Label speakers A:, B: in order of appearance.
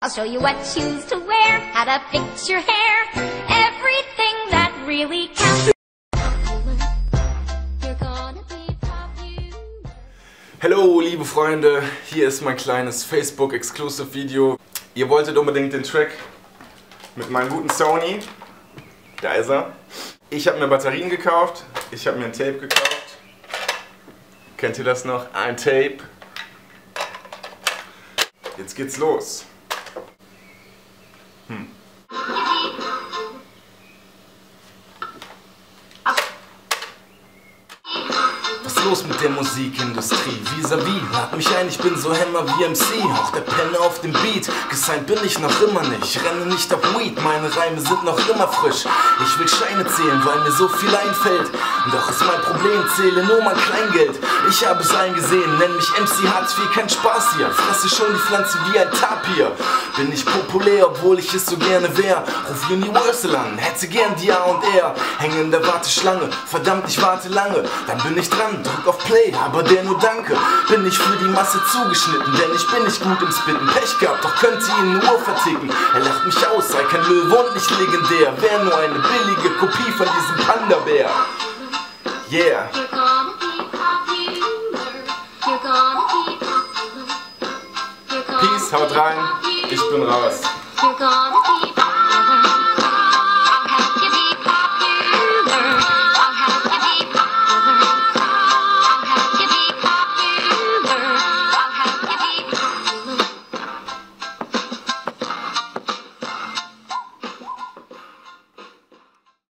A: I'll show you what shoes to wear, how to fix your hair, everything that really counts.
B: Hallo liebe Freunde, hier ist mein kleines Facebook-Exclusive-Video. Ihr wolltet unbedingt den Track mit meinem guten Sony. Da ist er. Ich habe mir Batterien gekauft, ich habe mir ein Tape gekauft. Kennt ihr das noch? Ein Tape. Jetzt geht's los. Was ist los mit der Musikindustrie? Vis-à-vis, lad mich ein, ich bin so Hämmer wie MC. Auch der Penner auf dem Beat, gesigned bin ich noch immer nicht. Renne nicht auf Weed, meine Reime sind noch immer frisch. Ich will Scheine zählen, weil mir so viel einfällt. Doch ist mein Problem, zähle nur mein Kleingeld. Ich habe es eingesehen, nenn mich MC Hartz IV, kein Spaß hier. Fresse schon die Pflanze wie ein Tapir. Bin ich populär, obwohl ich es so gerne wär. Ruf Universal an, hätte gern die A&R. Hänge in der Warteschlange, verdammt ich warte lange. Dann bin ich dran, drück auf Play, aber der nur danke. Bin ich für die Masse zugeschnitten, denn ich bin nicht gut im Spitten. Pech gehabt, doch könnte ihn nur verticken. Er lacht mich aus, sei kein Löwe und nicht legendär. Wär nur eine billige Kopie von diesem Panda-Bär. Yeah. Peace, haut rein, ich bin raus.